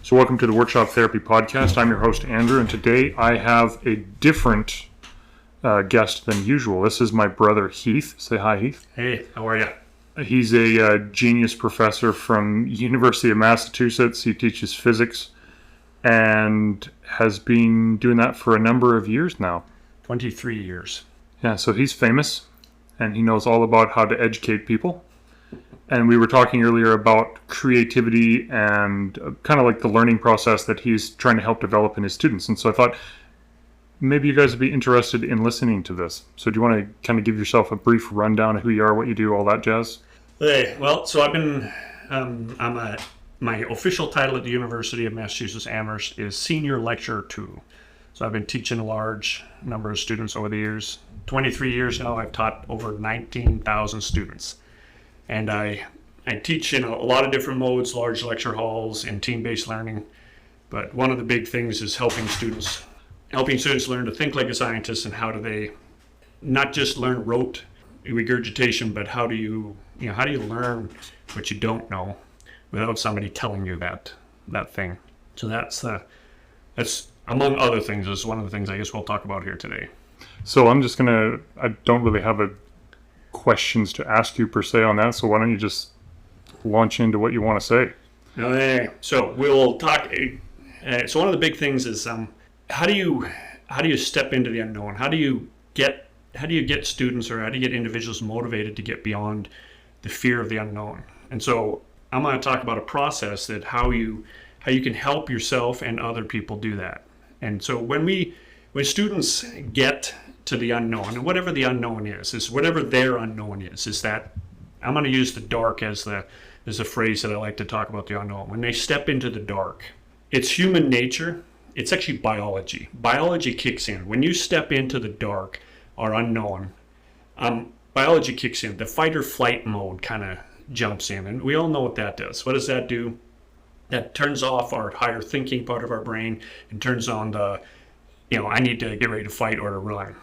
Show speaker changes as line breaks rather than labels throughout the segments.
So welcome to the Workshop Therapy Podcast. I'm your host, Andrew, and today I have a different guest than usual. This is my brother, Heath. Say hi, Heath.
Hey, how are you?
He's a genius professor from University of Massachusetts. He teaches physics and has been doing that for a number of years now.
23 years.
Yeah, so he's famous, and he knows all about how to educate people. And we were talking earlier about creativity and kind of like the learning process that he's trying to help develop in his students. And so I thought maybe you guys would be interested in listening to this. So do you want to kind of give yourself a brief rundown of who you are, what you do, all that jazz?
Hey, well, so I've been, my official title at the University of Massachusetts Amherst is Senior Lecturer 2. So I've been teaching a large number of students over the years. 23 years now, I've taught over 19,000 students. And I teach in a lot of different modes, large lecture halls and team-based learning. But one of the big things is helping students learn to think like a scientist, and how do they not just learn rote regurgitation, but how do you learn what you don't know without somebody telling you that thing. So that's among other things is one of the things I guess we'll talk about here today.
So I don't really have questions to ask you per se on that, so why don't you just launch into what you want to say?
Okay, so we'll talk. So one of the big things is how do you step into the unknown? How do you get students, or how do you get individuals motivated to get beyond the fear of the unknown? And so I'm going to talk about a process that how you can help yourself and other people do that. And so when students get to the unknown, and whatever the unknown is whatever their unknown is that I'm going to use the dark as a phrase that I like to talk about the unknown. When they step into the dark, it's human nature. It's actually biology. Biology kicks in. When you step into the dark or unknown, biology kicks in. The fight or flight mode kind of jumps in, and we all know what that does. What does that do? That turns off our higher thinking part of our brain and turns on the, I need to get ready to fight or to run.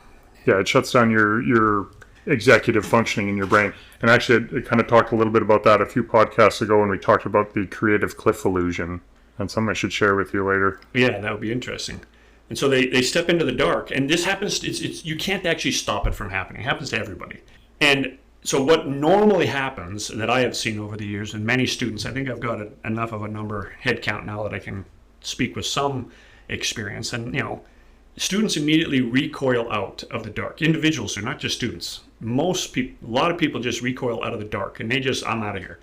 Yeah, it shuts down your executive functioning in your brain. And actually, it kind of talked a little bit about that a few podcasts ago when we talked about the creative cliff illusion. And something I should share with you later.
Yeah, that would be interesting. And so they step into the dark, and this happens. You can't actually stop it from happening. It happens to everybody. And so what normally happens that I have seen over the years, and many students, I think I've got enough of a head count now that I can speak with some experience. And students immediately recoil out of the dark. Individuals do, not just students. Most people, a lot of people just recoil out of the dark, and I'm out of here.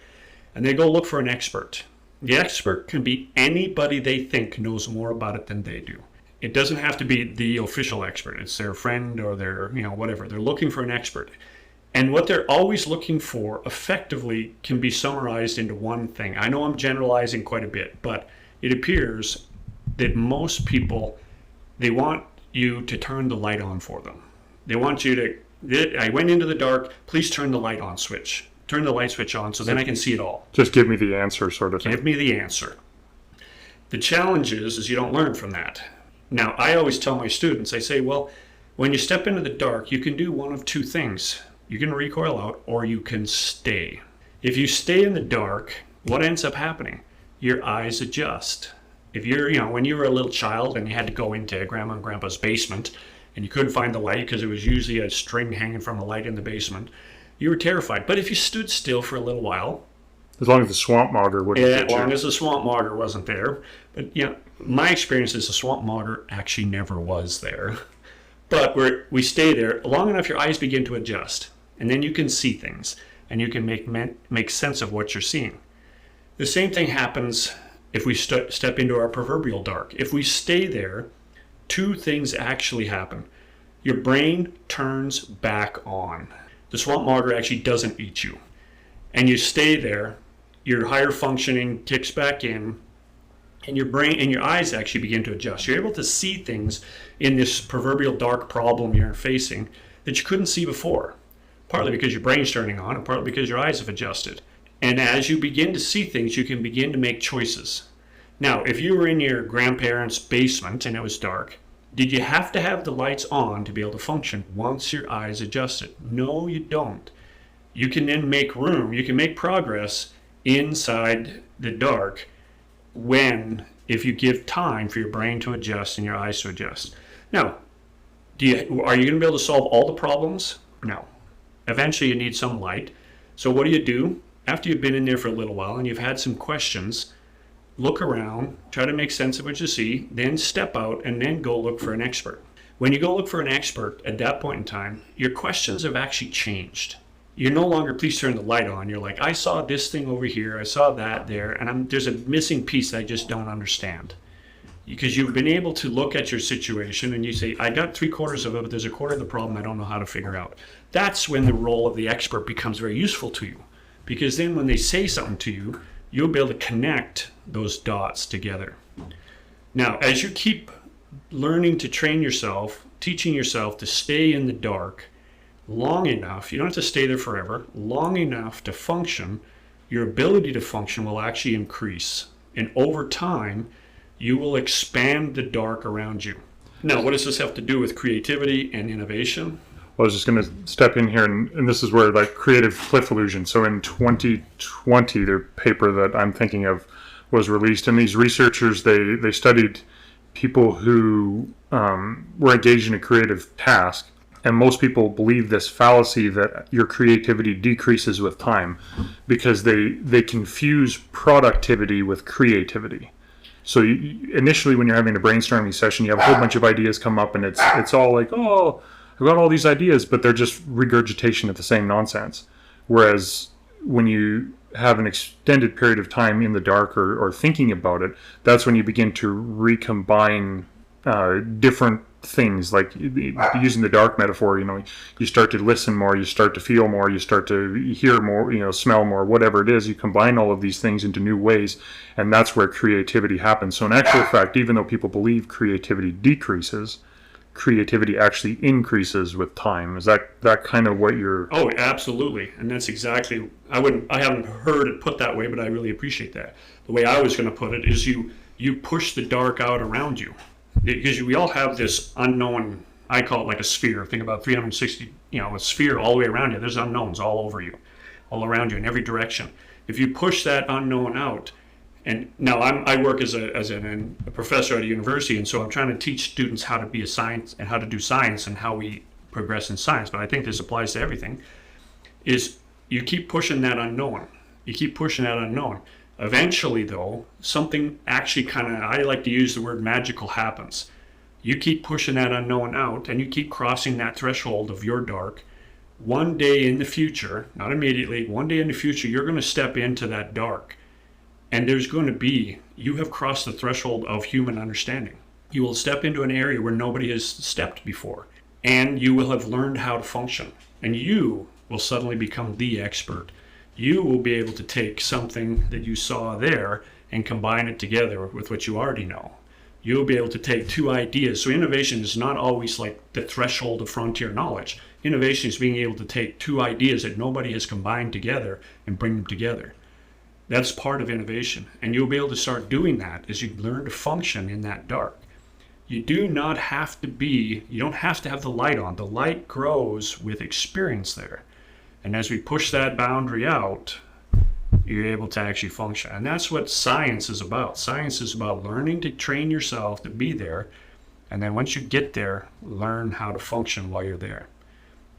And they go look for an expert. The expert can be anybody they think knows more about it than they do. It doesn't have to be the official expert. It's their friend or their, whatever. They're looking for an expert. And what they're always looking for effectively can be summarized into one thing. I know I'm generalizing quite a bit, but it appears that most people, they want you to turn the light on for them. They want you to, I went into the dark, please turn the light on switch. Turn the light switch on so then I can see it all.
Just give me the answer sort of thing.
Give me the answer. The challenge is you don't learn from that. Now, I always tell my students, I say, well, when you step into the dark, you can do one of two things. You can recoil out or you can stay. If you stay in the dark, what ends up happening? Your eyes adjust. If you're, when you were a little child and you had to go into Grandma and Grandpa's basement and you couldn't find the light because it was usually a string hanging from the light in the basement, you were terrified. But if you stood still for a little while,
as long as the swamp mogger wouldn't get you.
As long as the swamp mogger wasn't there. But my experience is the swamp mogger actually never was there. But we stay there long enough, your eyes begin to adjust, and then you can see things, and you can make sense of what you're seeing. The same thing happens if we step into our proverbial dark. If we stay there, two things actually happen. Your brain turns back on. The swamp mogger actually doesn't eat you. And you stay there, your higher functioning kicks back in, and your brain and your eyes actually begin to adjust. You're able to see things in this proverbial dark problem you're facing that you couldn't see before. Partly because your brain's turning on, and partly because your eyes have adjusted. And as you begin to see things, you can begin to make choices. Now, if you were in your grandparents' basement and it was dark, did you have to have the lights on to be able to function once your eyes adjusted? No, you don't. You can then make room, you can make progress inside the dark when if you give time for your brain to adjust and your eyes to adjust. Now, are you going to be able to solve all the problems? No. Eventually you need some light. So what do? After you've been in there for a little while and you've had some questions, look around, try to make sense of what you see, then step out and then go look for an expert. When you go look for an expert at that point in time, your questions have actually changed. You're no longer, please turn the light on. You're like, I saw this thing over here, I saw that there, and there's a missing piece I just don't understand. Because you've been able to look at your situation and you say, I got 3/4 of it, but there's a quarter of the problem I don't know how to figure out. That's when the role of the expert becomes very useful to you. Because then when they say something to you, you'll be able to connect those dots together. Now, as you keep learning to train yourself, teaching yourself to stay in the dark long enough, you don't have to stay there forever, long enough to function, your ability to function will actually increase. And over time, you will expand the dark around you. Now, what does this have to do with creativity and innovation?
I was just going to step in here, and this is where like creative cliff illusion. So in 2020, the paper that I'm thinking of was released, and these researchers, they studied people who were engaged in a creative task, and most people believe this fallacy that your creativity decreases with time because they confuse productivity with creativity. So initially when you're having a brainstorming session, you have a whole bunch of ideas come up, and it's all like, oh, I've got all these ideas, but they're just regurgitation of the same nonsense. Whereas when you have an extended period of time in the dark or thinking about it, that's when you begin to recombine different things. Like using the dark metaphor, you start to listen more, you start to feel more, you start to hear more, smell more, whatever it is. You combine all of these things into new ways, and that's where creativity happens. So in actual fact, even though people believe creativity decreases, creativity actually increases with time. Is that kind of what you're...
Oh, absolutely. And that's exactly, I haven't heard it put that way, but I really appreciate that. The way I was going to put it is you push the dark out around you. Because we all have this unknown, I call it like a sphere. Think about 360, a sphere all the way around you. There's unknowns all over you, all around you in every direction. If you push that unknown out, and now I work as a professor at a university, and so I'm trying to teach students how to be a science and how to do science and how we progress in science. But I think this applies to everything. Is you keep pushing that unknown. You keep pushing that unknown. Eventually, though, something actually I like to use the word magical happens. You keep pushing that unknown out, and you keep crossing that threshold of your dark. One day in the future, not immediately, one day in the future, you're going to step into that dark. And there's going to be, you have crossed the threshold of human understanding. You will step into an area where nobody has stepped before. And you will have learned how to function. And you will suddenly become the expert. You will be able to take something that you saw there and combine it together with what you already know. You'll be able to take two ideas. So innovation is not always like the threshold of frontier knowledge. Innovation is being able to take two ideas that nobody has combined together and bring them together. That's part of innovation. And you'll be able to start doing that as you learn to function in that dark. You don't have to have the light on. The light grows with experience there. And as we push that boundary out, you're able to actually function. And that's what science is about. Science is about learning to train yourself to be there. And then once you get there, learn how to function while you're there.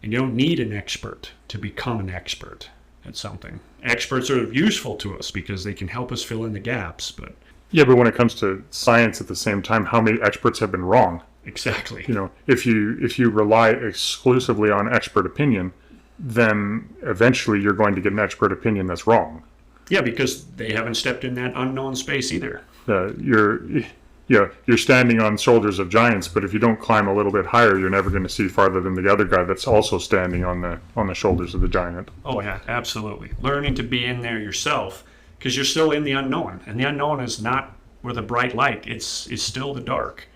And you don't need an expert to become an expert at something. Experts are useful to us because they can help us fill in the gaps. But
when it comes to science at the same time, how many experts have been wrong?
Exactly.
If you rely exclusively on expert opinion, then eventually you're going to get an expert opinion that's wrong.
Yeah, because they haven't stepped in that unknown space either.
You're standing on shoulders of giants, but if you don't climb a little bit higher, you're never going to see farther than the other guy that's also standing on the shoulders of the giant.
Oh yeah, absolutely. Learning to be in there yourself, because you're still in the unknown, and the unknown is not with a bright light. It's still the dark.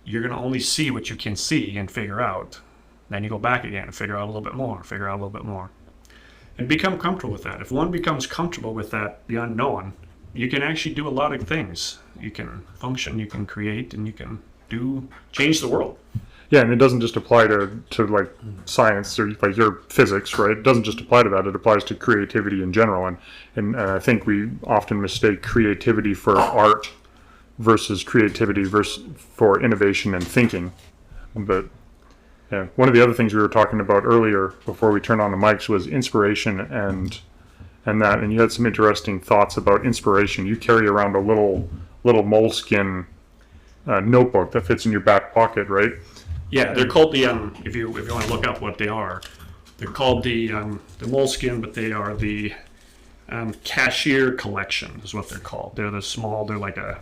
You're going to only see what you can see and figure out. Then you go back again and figure out a little bit more, and become comfortable with that. If one becomes comfortable with that, the unknown, you can actually do a lot of things. You can function, you can create, and you can change the world.
Yeah, and it doesn't just apply to like science or like your physics, right? It doesn't just apply to that. It applies to creativity in general. And I think we often mistake creativity for art versus creativity versus for innovation and thinking. But yeah, one of the other things we were talking about earlier before we turned on the mics was inspiration and that. And you had some interesting thoughts about inspiration. You carry around a little moleskin notebook that fits in your back pocket, right?
Yeah, they're called the if you want to look up what they are, they're called the moleskin, but they are the cashier collection is what they're called. They're the small. They're like a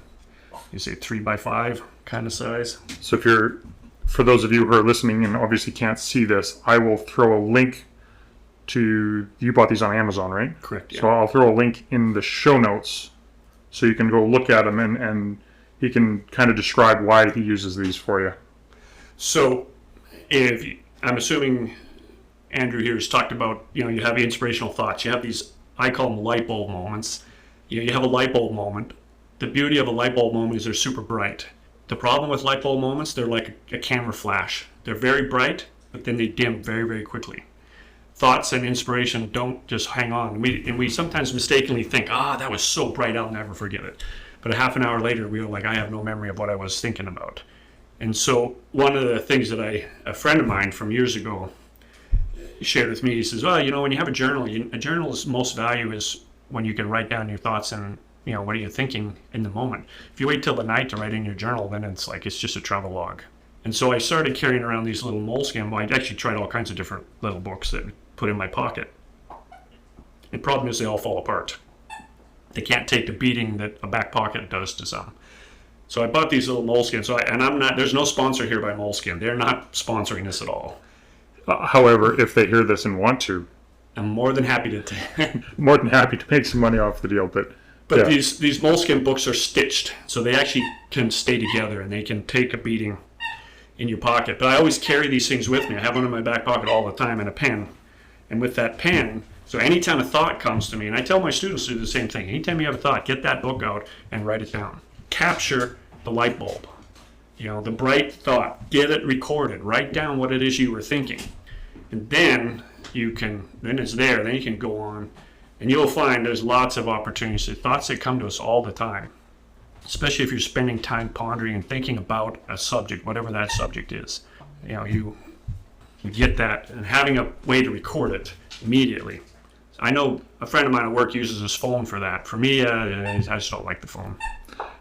3x5 kind of size.
So for those of you who are listening and obviously can't see this, I will throw a link to, you bought these on Amazon, right?
Correct. Yeah.
So I'll throw a link in the show notes so you can go look at them and he can kind of describe why he uses these for you.
So I'm assuming Andrew here has talked about, you have inspirational thoughts. You have these, I call them light bulb moments. You have a light bulb moment. The beauty of a light bulb moment is they're super bright. The problem with light bulb moments, they're like a camera flash. They're very bright, but then they dim very, very quickly. Thoughts and inspiration don't just hang on. We sometimes mistakenly think, that was so bright, I'll never forget it. But a half an hour later, we were like, I have no memory of what I was thinking about. And so one of the things that a friend of mine from years ago shared with me, he says, well, when you have a journal's most value is when you can write down your thoughts and, what are you thinking in the moment. If you wait till the night to write in your journal, then it's just a travel log. And so I started carrying around these little moleskin. Well, I actually tried all kinds of different little books that I put in my pocket. The problem is they all fall apart. They can't take the beating that a back pocket does to some. So I bought these little moleskins. There's no sponsor here by Moleskin. They're not sponsoring this at all.
However, if they hear this and want to,
I'm more than happy to
make some money off the deal. But yeah.
these moleskin books are stitched, so they actually can stay together and they can take a beating in your pocket. But I always carry these things with me. I have one in my back pocket all the time and a pen. And with that pen, so anytime a thought comes to me, and I tell my students to do the same thing. Anytime you have a thought, get that book out and write it down. Capture the light bulb. The bright thought. Get it recorded. Write down what it is you were thinking. And then it's there. Then you can go on. And you'll find there's lots of opportunities. The thoughts that come to us all the time. Especially if you're spending time pondering and thinking about a subject, whatever that subject is. You get that, and having a way to record it immediately. I know a friend of mine at work uses his phone for that. For me, I just don't like the phone.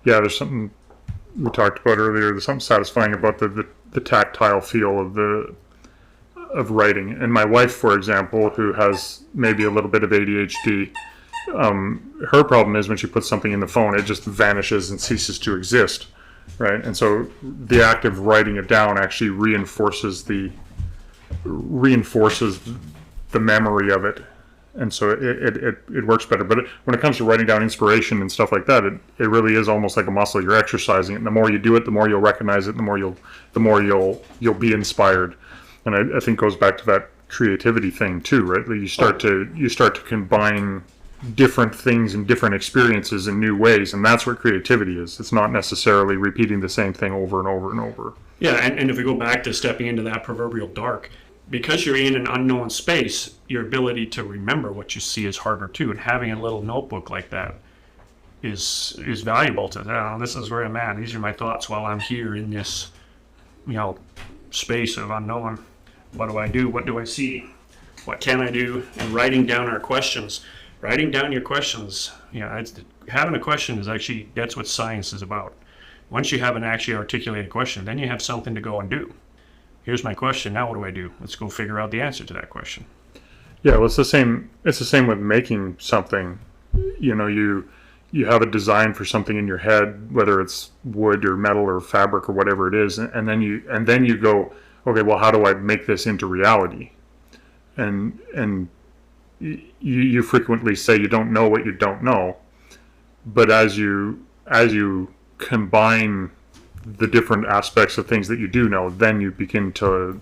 Yeah, there's something we talked about earlier. There's something satisfying about the tactile feel of writing. And my wife, for example, who has maybe a little bit of ADHD, her problem is when she puts something in the phone, it just vanishes and ceases to exist, right? And so the act of writing it down actually reinforces the memory of it, and so it works better. But when it comes to writing down inspiration and stuff like that, it really is almost like a muscle. You're exercising it, and the more you do it, the more you'll recognize it, the more you'll be inspired. And I think it goes back to that creativity thing too, right? You start to combine different things and different experiences in new ways, and that's what creativity is. It's not necessarily repeating the same thing over and over and over.
Yeah, and if we go back to stepping into that proverbial dark, because you're in an unknown space, your ability to remember what you see is harder too. And having a little notebook like that is valuable to this is where I'm at. These are my thoughts while I'm here in this, space of unknown. What do I do? What do I see? What can I do? And writing down our questions. Writing down your questions. Having a question that's what science is about. Once you have an actually articulated question, then you have something to go and do. Here's my question. Now what do I do? Let's go figure out the answer to that question.
Yeah, well, it's the same with making something. You have a design for something in your head, whether it's wood or metal or fabric or whatever it is, and then you go, okay, well, how do I make this into reality? And you frequently say you don't know what you don't know, but as you combine the different aspects of things that you do know, then you begin to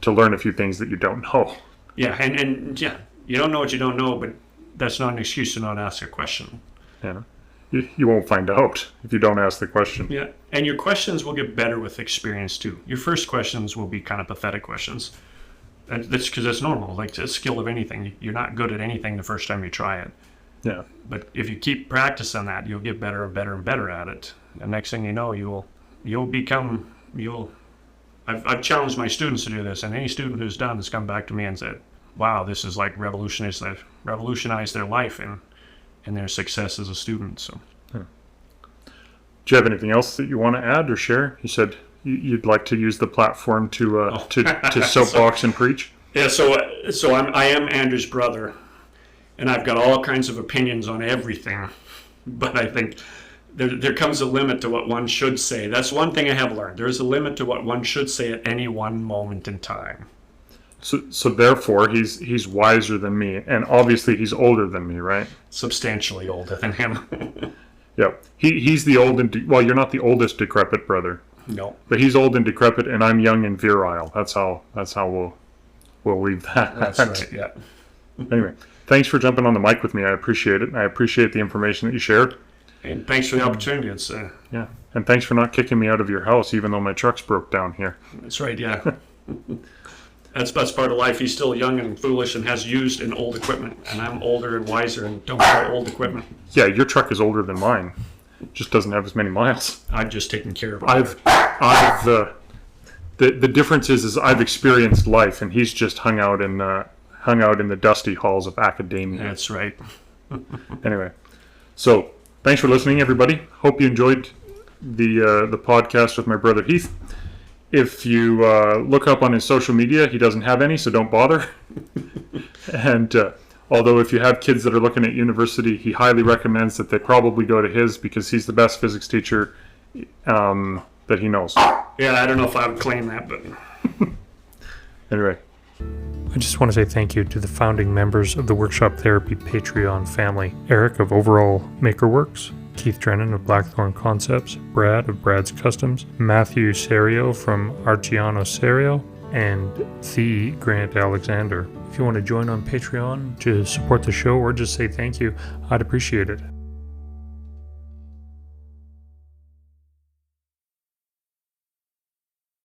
learn a few things that you don't know.
Yeah, and you don't know what you don't know, but that's not an excuse to not ask a question.
Yeah, you won't find out if you don't ask the question.
Yeah, and your questions will get better with experience too. Your first questions will be kind of pathetic questions. And that's because that's normal. Like, it's a skill of anything. You're not good at anything the first time you try it.
Yeah.
But if you keep practicing that, you'll get better and better and better at it. the next thing you know, I've challenged my students to do this, and any student who's done has come back to me and said, wow, this is like revolutionized their life and their success as a student. So,
do you have anything else that you want to add or share? You said you'd like to use the platform to soapbox and preach.
Yeah, so I am Andrew's brother, and I've got all kinds of opinions on everything, but I think there comes a limit to what one should say. That's one thing I have learned. There is a limit to what one should say at any one moment in time.
So therefore, he's wiser than me, and obviously he's older than me, right?
Substantially older than him.
Yeah, he's the old and well, you're not the oldest decrepit brother.
No,
but he's old and decrepit, and I'm young and virile. That's how we'll leave that.
That's right. Yeah.
Anyway, thanks for jumping on the mic with me. I appreciate it. And I appreciate the information that you shared.
And thanks for the opportunity. It's
yeah, and thanks for not kicking me out of your house, even though my truck's broke down here.
That's right. Yeah. That's part of life. He's still young and foolish and has used and old equipment, and I'm older and wiser and don't have old equipment.
Yeah, your truck is older than mine. It just doesn't have as many miles.
I've just taken care of it.
The difference is I've experienced life, and he's just hung out in the dusty halls of academia.
That's right.
Anyway, so thanks for listening, everybody. Hope you enjoyed the podcast with my brother Heath. If you look up on his social media, he doesn't have any, so don't bother. And although if you have kids that are looking at university, he highly recommends that they probably go to his because he's the best physics teacher that he knows.
Yeah, I don't know if I would claim that, but...
Anyway.
I just want to say thank you to the founding members of the Workshop Therapy Patreon family. Eric of Overall Makerworks, Keith Drennan of Blackthorn Concepts, Brad of Brad's Customs, Matthew Serio from Arciano Serio, and the Grant Alexander. If you want to join on Patreon to support the show or just say thank you, I'd appreciate it.